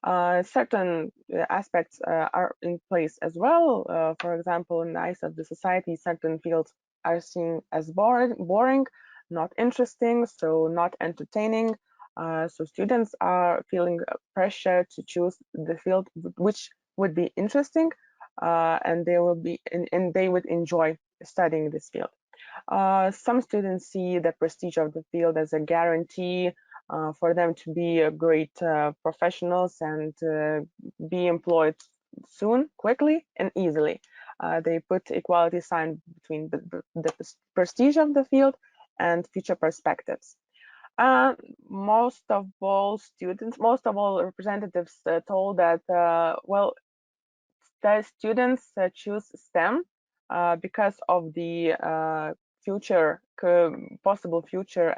Certain aspects are in place as well. For example, in the eyes of the society, certain fields are seen as boring, not interesting, so not entertaining. So students are feeling pressure to choose the field which would be interesting, and they would enjoy studying this field. Some students see the prestige of the field as a guarantee for them to be great professionals and be employed soon, quickly, and easily. They put equality sign between the prestige of the field and future perspectives. Most of all representatives told that, well, the students choose STEM because of the possible future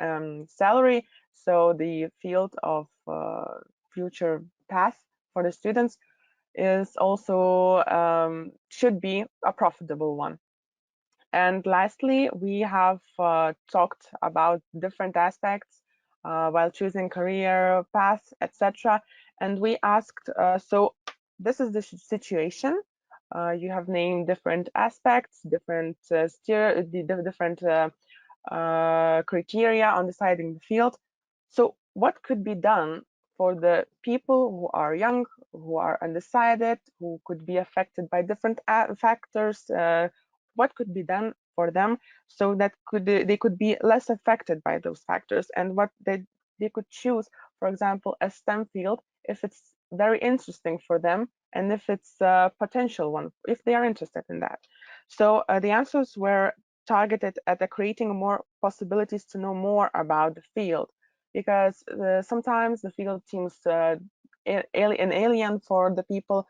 salary. So the field of future path for the students is also should be a profitable one. And lastly, we have talked about different aspects while choosing career path, etc. And we asked, so this is the situation. You have named different aspects, different different criteria on deciding the field. So what could be done for the people who are young, who are undecided, who could be affected by different factors? What could be done for them so that they could be less affected by those factors, and what they could choose, for example, a STEM field if it's very interesting for them and if it's a potential one, if they are interested in that. So the answers were targeted at creating more possibilities to know more about the field, because sometimes the field seems an alien for the people,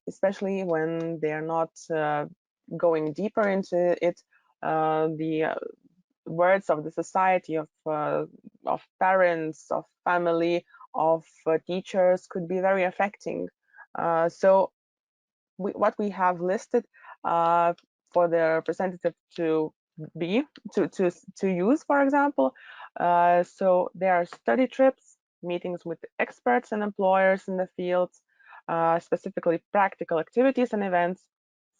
especially when they are not going deeper into it. The words of the society, of parents, of family, of teachers could be very affecting. So what we have listed for the representative to use, for example. So there are study trips, meetings with experts and employers in the fields, specifically practical activities and events,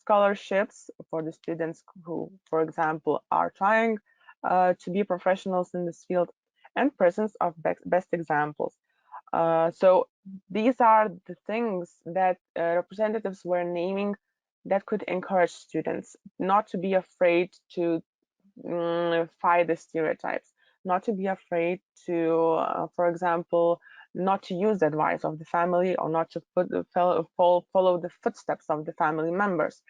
scholarships for the students who, for example, are trying to be professionals in this field, and presence of best examples. So these are the things that representatives were naming that could encourage students not to be afraid to fight the stereotypes, not to be afraid to, for example, not to use the advice of the family, or not to follow the footsteps of the family members.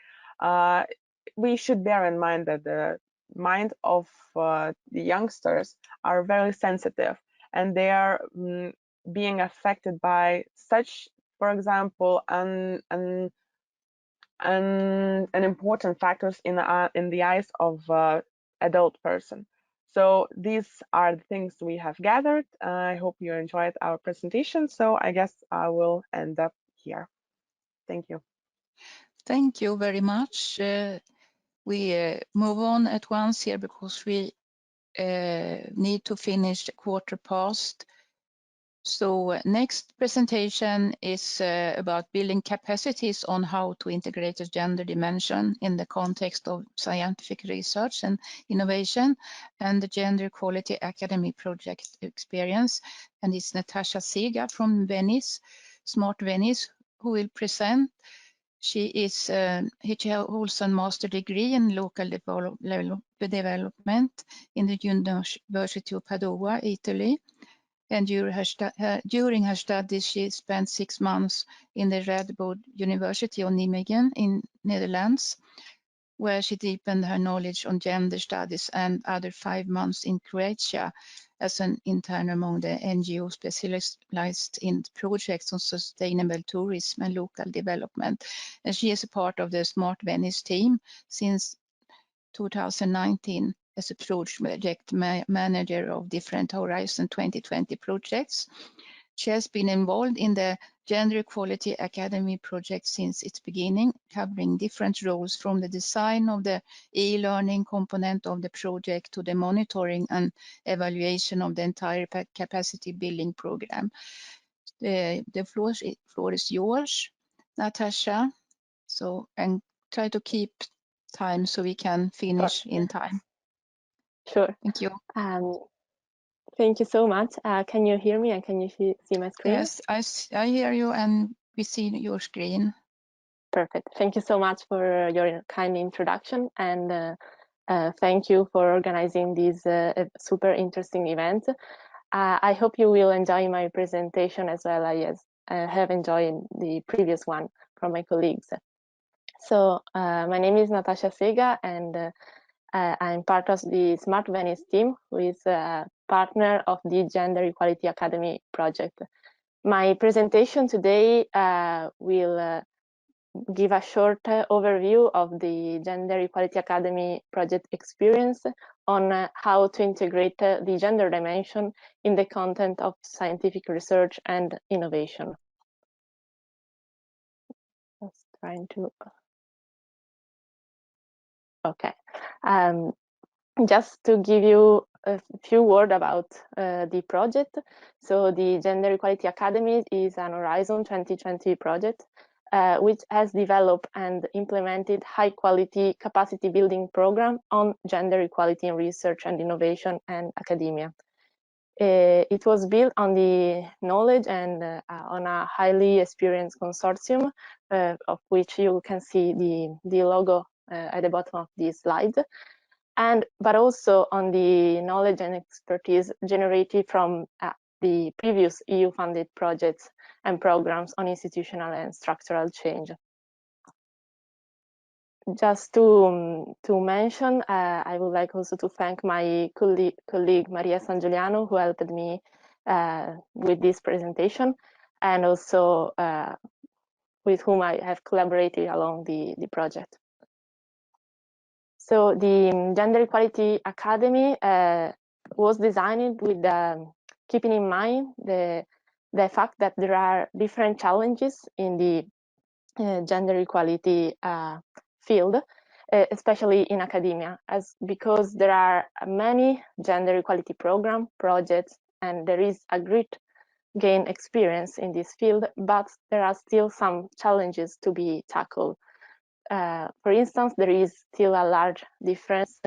We should bear in mind that the mind of the youngsters are very sensitive, and they are being affected by such, for example, an important factors in the eyes of adult person. So these are the things we have gathered. I hope you enjoyed our presentation. So I guess I will end up here. Thank you. Thank you very much. We move on at once here because we need to finish the 1:15. So next presentation is about building capacities on how to integrate a gender dimension in the context of scientific research and innovation, and the Gender Equality Academy project experience. And it's Natasha Siga from Venice, Smart Venice, who will present. She holds a master degree in local development in the University of Padua, Italy. And during her studies, she spent 6 months in the Radboud University of Nijmegen in Netherlands, where she deepened her knowledge on gender studies, and other 5 months in Croatia as an intern among the NGO specialized in projects on sustainable tourism and local development. And she is a part of the Smart Venice team since 2019 as a project manager of different Horizon 2020 projects. She has been involved in the Gender Equality Academy project since its beginning, covering different roles from the design of the e-learning component of the project to the monitoring and evaluation of the entire capacity building program. The floor is yours, Natasha. So, and try to keep time so we can finish in time. Sure. Thank you. Thank you so much. Can you hear me and can you see my screen? Yes, I hear you and we see your screen. Perfect. Thank you so much for your kind introduction, and thank you for organizing this super interesting event. I hope you will enjoy my presentation as well as I have enjoyed the previous one from my colleagues. So my name is Natasha Sega, and I'm part of the Smart Venice team, who is a partner of the Gender Equality Academy project. My presentation today will give a short overview of the Gender Equality Academy project experience on how to integrate the gender dimension in the content of scientific research and innovation. Just trying to. Okay. Just to give you a few words about the project. So the Gender Equality Academy is an Horizon 2020 project which has developed and implemented high-quality capacity building program on gender equality in research and innovation and academia. It was built on the knowledge and on a highly experienced consortium, of which you can see the logo at the bottom of this slide. But also on the knowledge and expertise generated from the previous EU-funded projects and programs on institutional and structural change. Just to mention, I would like also to thank my colleague Maria San Giuliano, who helped me with this presentation, and also with whom I have collaborated along the project. So the Gender Equality Academy was designed with keeping in mind the fact that there are different challenges in the gender equality field, especially in academia, because there are many gender equality projects, and there is a great gain experience in this field, but there are still some challenges to be tackled. For instance, there is still a large difference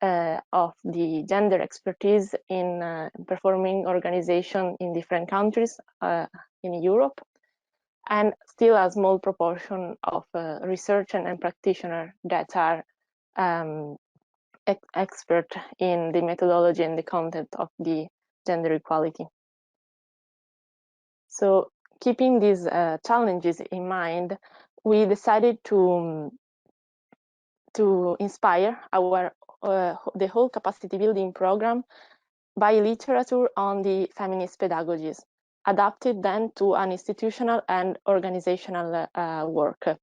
of the gender expertise in performing organization in different countries in Europe, and still a small proportion of research and practitioners that are expert in the methodology and the content of the gender equality. So keeping these challenges in mind, we decided to inspire our the whole capacity building program by literature on the feminist pedagogies, adapted then to an institutional and organizational work.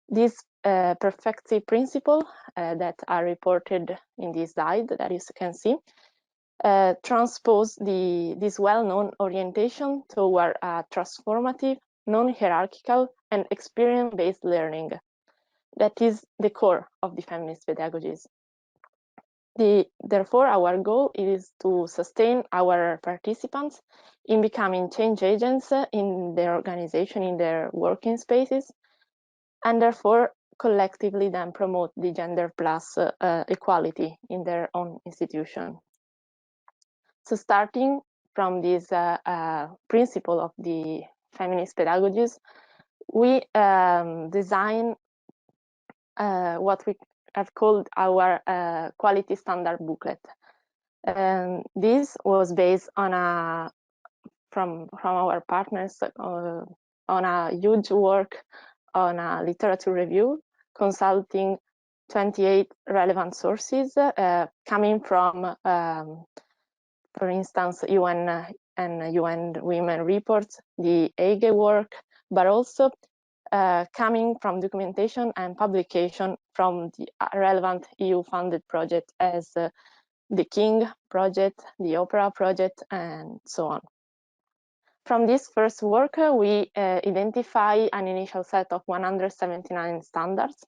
These perfective principles that are reported in this slide that you can see transpose this well-known orientation toward transformative, non-hierarchical, and experience-based learning. That is the core of the feminist pedagogies. Therefore, our goal is to sustain our participants in becoming change agents in their organization, in their working spaces, and therefore collectively then promote the gender plus equality in their own institution. So starting from this principle of the feminist pedagogies, we design what we have called our quality standard booklet. This was based on from our partners on a huge work on a literature review, consulting 28 relevant sources coming from, for instance, UN and UN Women reports, the Egle work, but also coming from documentation and publication from the relevant EU-funded project as the TInnGO Project, the Opera Project, and so on. From this first work, we identify an initial set of 179 standards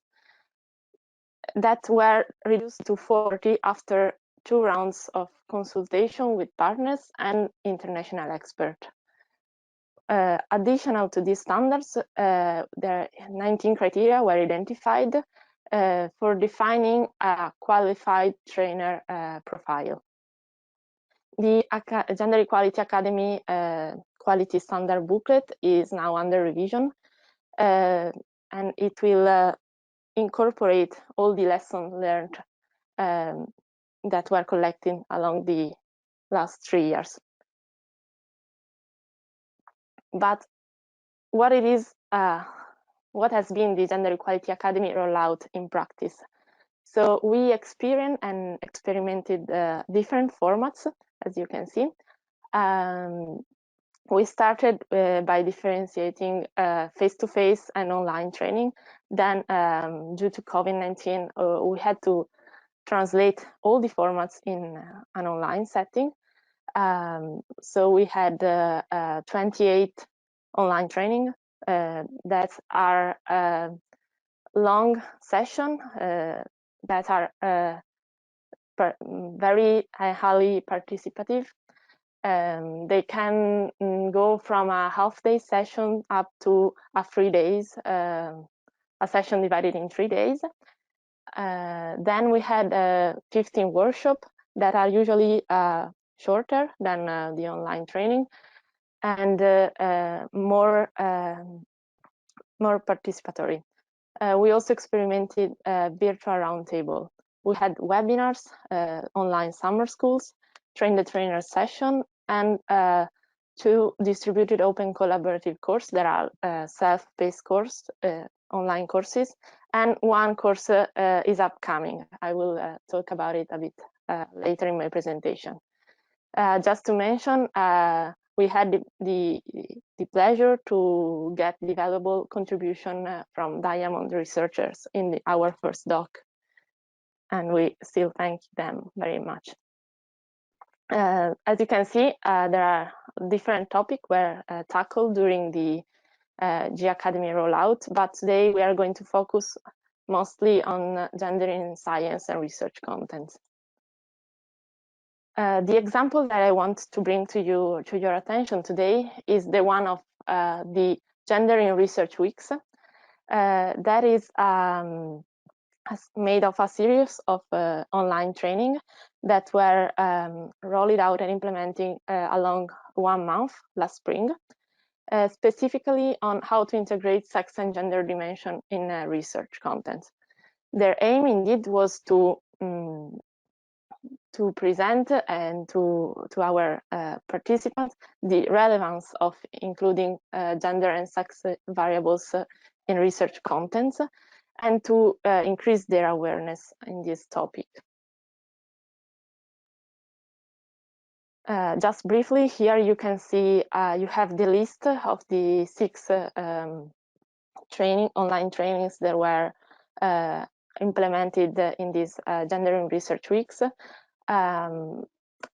that were reduced to 40 after 2 rounds of consultation with partners and international experts. Additional to these standards, there are 19 criteria were identified for defining a qualified trainer profile. The Gender Equality Academy Quality Standard Booklet is now under revision. and it will incorporate all the lessons learned that were collected along the last 3 years. But what has been the Gender Equality Academy rollout in practice? So we experienced and experimented different formats, as you can see. We started by differentiating face-to-face and online training. Then, due to COVID-19, we had to translate all the formats in an online setting. So we had 28 online training that are long session that are very highly participative. They can go from a half-day session up to a 3 days, a session divided in 3 days. Then we had 15 workshops that are usually shorter than the online training and more participatory. We also experimented virtual roundtable. We had webinars, online summer schools, train the trainer session, and 2 distributed open collaborative courses that are self-paced course, online courses, and 1 course is upcoming. I will talk about it a bit later in my presentation. Just to mention, we had the pleasure to get the valuable contribution from DIAMOND researchers in our first doc, and we still thank them very much. As you can see, there are different topics were tackled during the G Academy rollout, but today we are going to focus mostly on gender in science and research content. The example that I want to bring to your attention today is the one of the Gender in Research Weeks. That is made of a series of online training that were rolled out and implementing along 1 month last spring, specifically on how to integrate sex and gender dimension in research content. Their aim indeed was to present and to our participants the relevance of including gender and sex variables in research contents and to increase their awareness in this topic. Just briefly, here you can see you have the list of the 6 online trainings that were implemented in these Gender in Research Weeks.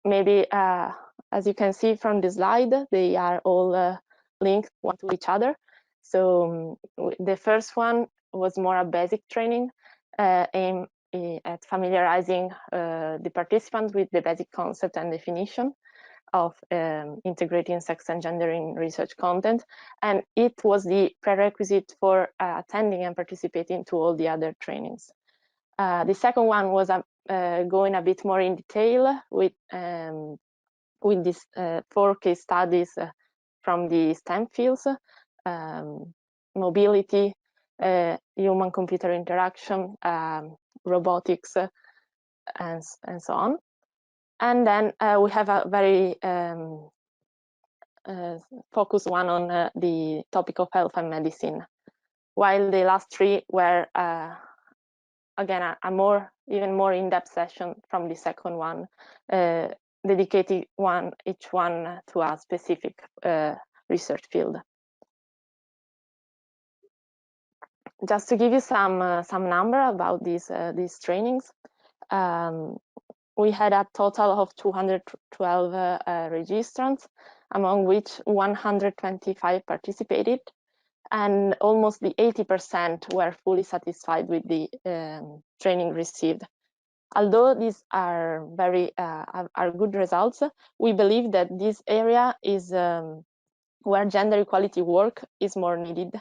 Maybe as you can see from the slide, they are all linked one to each other. So the first one was more a basic training aimed at familiarizing the participants with the basic concept and definition of integrating sex and gender in research content, and it was the prerequisite for attending and participating to all the other trainings. The second one was going a bit more in detail with these 4 case studies from the STEM fields, mobility, human-computer interaction, robotics, and so on. And then we have a very focused one on the topic of health and medicine, while the last 3 were again even more in-depth session from the second one, dedicated each one to a specific research field. Just to give you some number about these trainings, we had a total of 212 registrants, among which 125 participated, and almost the 80% were fully satisfied with the training received. Although these are very are good results, we believe that this area is where gender equality work is more needed,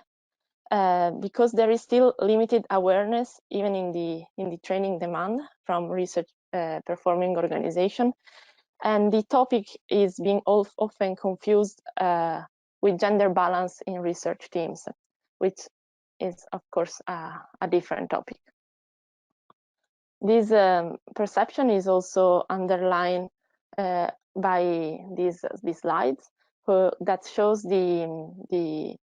because there is still limited awareness even in the training demand from research performing organization, and the topic is being often confused with gender balance in research teams, which is, of course, a different topic. This perception is also underlined by these slides that shows the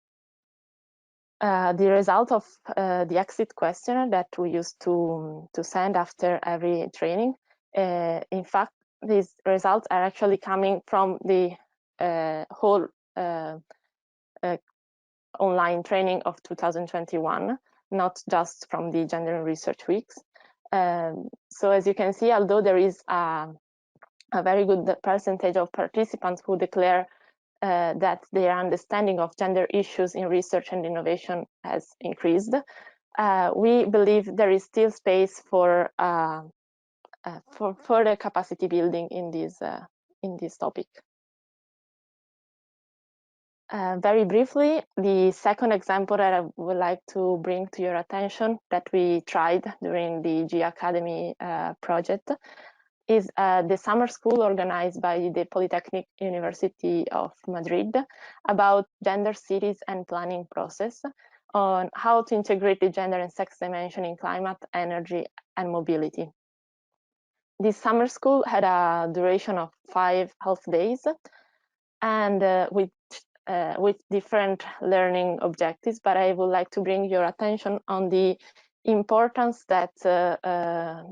result of the exit questionnaire that we used to send after every training. In fact, these results are actually coming from the whole online training of 2021, not just from the Gender and Research Weeks. So as you can see, although there is a very good percentage of participants who declare that their understanding of gender issues in research and innovation has increased, we believe there is still space for further capacity building in this topic. Very briefly, the second example that I would like to bring to your attention that we tried during the G Academy project is the summer school organized by the Polytechnic University of Madrid about gender cities and planning process on how to integrate the gender and sex dimension in climate, energy, and mobility. This summer school had a duration of 5 half days and with different learning objectives, but I would like to bring your attention on the importance that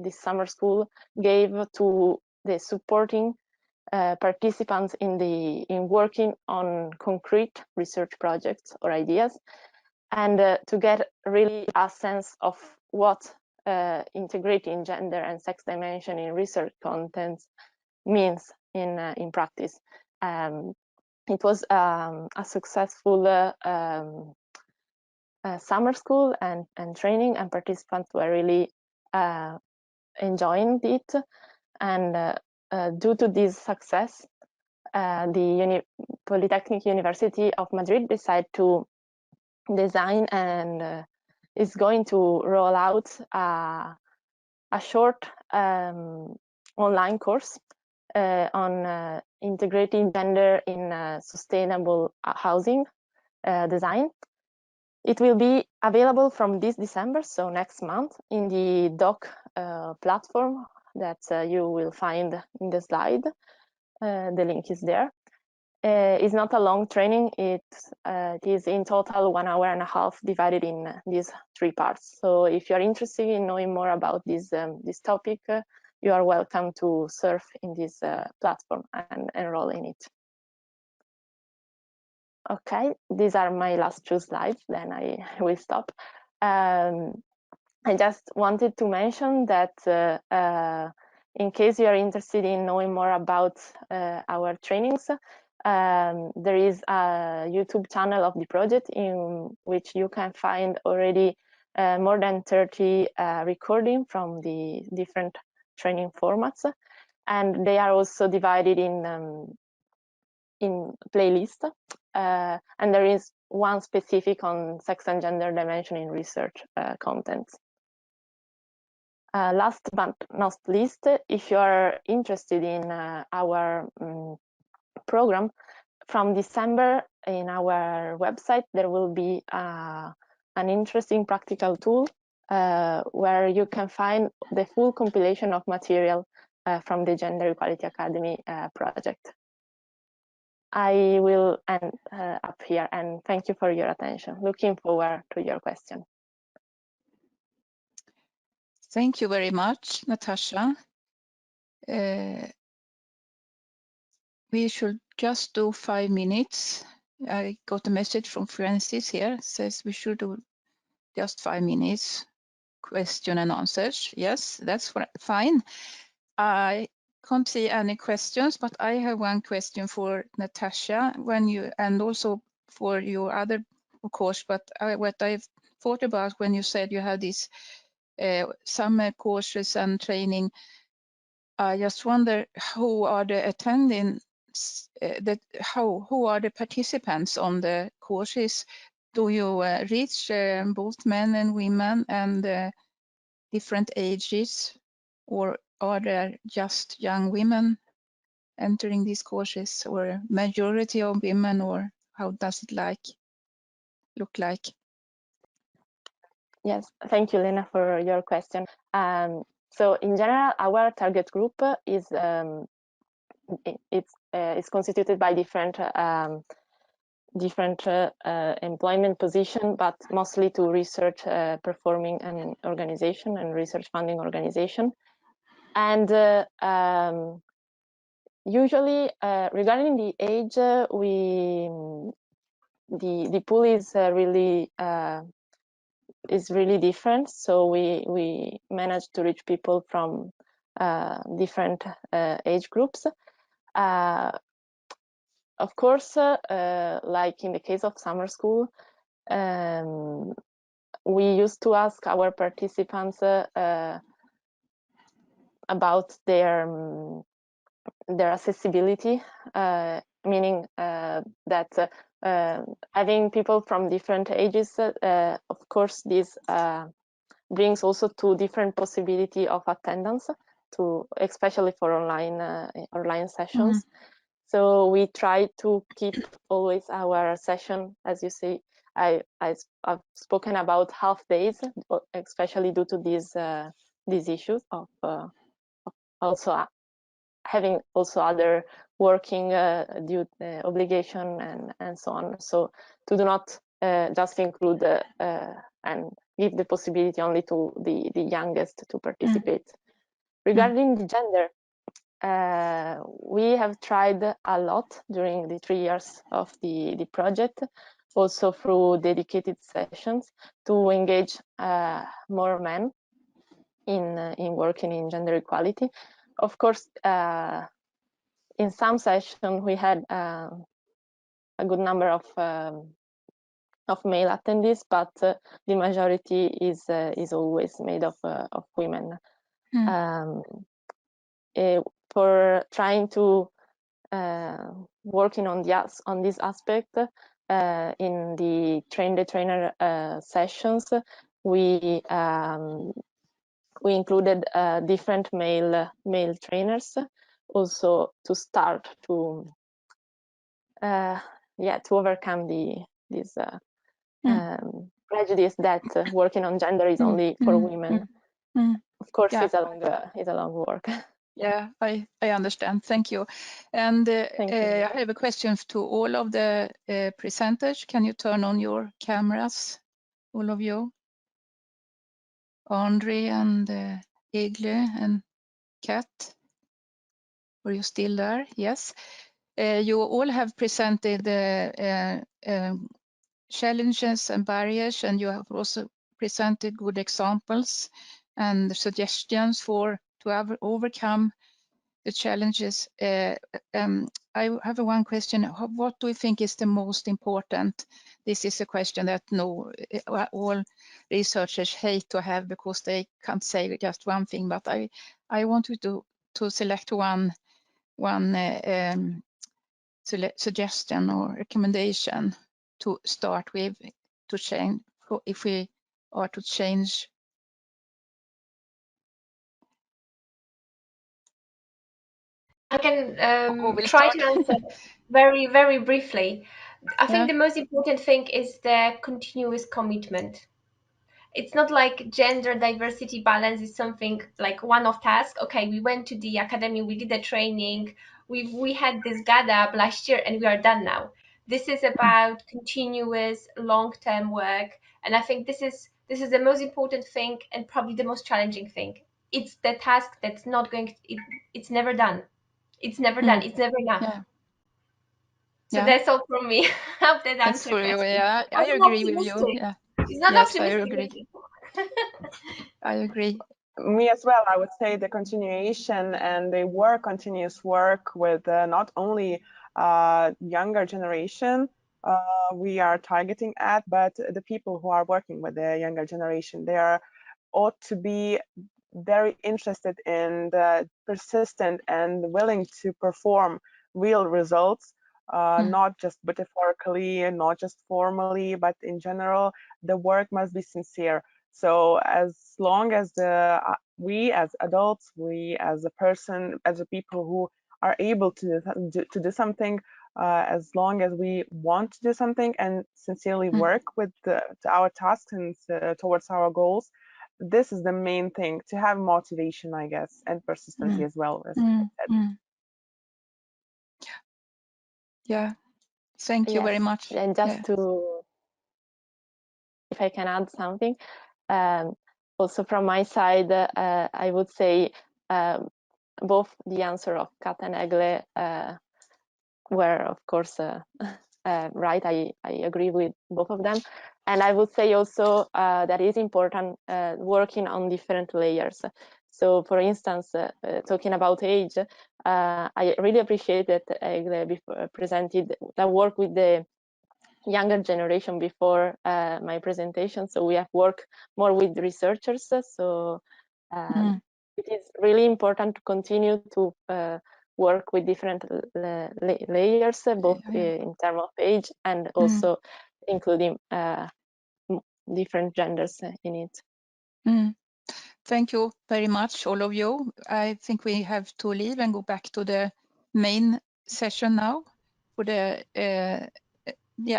this summer school gave to the supporting participants in working on concrete research projects or ideas, and to get really a sense of what integrating gender and sex dimension in research contents means in practice. It was a successful summer school and training, and participants were really enjoying it. And due to this success, the Polytechnic University of Madrid decided to design and is going to roll out a short online course on integrating gender in sustainable housing design. It will be available from this December, so next month, in the doc platform that you will find in the slide. The link is there. It's not a long training. It is in total 1.5 hours divided in these 3 parts. So if you're interested in knowing more about this topic, you are welcome to surf in this platform and enroll in it. Okay, these are my last 2 slides, then I will stop. I just wanted to mention that in case you are interested in knowing more about our trainings, there is a YouTube channel of the project in which you can find already more than 30 recordings from the different training formats, and they are also divided in playlists, and there is one specific on sex and gender dimension in research contents. Last but not least, if you are interested in our program, from December in our website there will be an interesting practical tool where you can find the full compilation of material from the Gender Equality Academy project. I will end up here, and thank you for your attention. Looking forward to your question. Thank you very much, Natasha. We should just do 5 minutes. I got a message from Francis here, says we should do just 5 minutes, question and answers. Yes, that's fine. I can't see any questions, but I have one question for Natasha, and also for your other course. But what I've thought about when you said you had these summer courses and training, I just wonder who are the attending, who are the participants on the courses? Do you reach both men and women and different ages, or are there just young women entering these courses, or majority of women, or how does it look like? Yes, thank you, Lena, for your question. So in general, our target group is it's constituted by different employment position, but mostly to research performing an organization and research funding organization. And usually, regarding the age, the pool is really different. So we managed to reach people from different age groups. Of course, like in the case of summer school, we used to ask our participants about their accessibility, meaning that having people from different ages, of course, this brings also to different possibility of attendance, especially for online sessions. So we try to keep always our session, as you see. I've spoken about half days, especially due to these issues of also having also other working obligation and so on. So to do not just include and give the possibility only to the youngest to participate. Regarding the gender, we have tried a lot during the 3 years of the project, also through dedicated sessions, to engage more men in working in gender equality. Of course, in some sessions we had a good number of male attendees, but the majority is always made of women. For trying to working on this aspect in the train the trainer sessions, we included different male trainers, also to start to overcome this prejudice that working on gender is only for women. Of course, it's a long work. Yeah, I understand. Thank you. And Thank you. I have a question to all of the presenters. Can you turn on your cameras, all of you? Andree and Egle and Kat, are you still there? Yes. You all have presented challenges and barriers, and you have also presented good examples and suggestions to overcome the challenges. I have one question. What do you think is the most important? This is a question that all researchers hate to have, because they can't say just one thing. But I want you to select one suggestion or recommendation to start with, to change, if we are to change. I can try to answer very, very briefly. I think the most important thing is the continuous commitment. It's not like gender diversity balance is something like one-off task. Okay, we went to the academy, we did the training, we had this GADA last year, and we are done now. This is about continuous long-term work, and I think this is the most important thing, and probably the most challenging thing. It's the task that's not going. It's never done. It's never done. It's never enough. Yeah. So that's all from me. I hope that That's answers for your you. question. Yeah, I agree with you. Yeah. It's not Yes, I optimistic. agree. I agree. Me as well. I would say the continuation and the continuous work with not only younger generation we are targeting at, but the people who are working with the younger generation. They ought to be very interested in the persistent and willing to perform real results, not just metaphorically, not just formally, but in general. The work must be sincere. So as long as we as adults, we as a person, as a people who are able to do something, as long as we want to do something and sincerely work with our tasks and towards our goals, this is the main thing, to have motivation, I guess, and persistency as well, as I said. Yeah, thank you very much. And just to, if I can add something, also from my side, I would say both the answer of Kat and Egle were, of course, right. I agree with both of them. And I would say also that it's important working on different layers. So, for instance, talking about age, I really appreciate that Egle presented that work with the younger generation before my presentation. So we have worked more with researchers. So it is really important to continue to work with different layers, both in terms of age and also including different genders in it. Thank you very much, all of you. I think we have to leave and go back to the main session now for the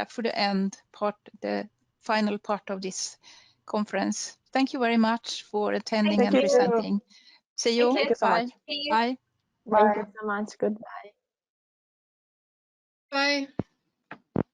for the end part, the final part of this conference. Thank you very much for attending and presenting. See you. Thank you so much. Bye. Bye. Thank you so much. Goodbye. Bye.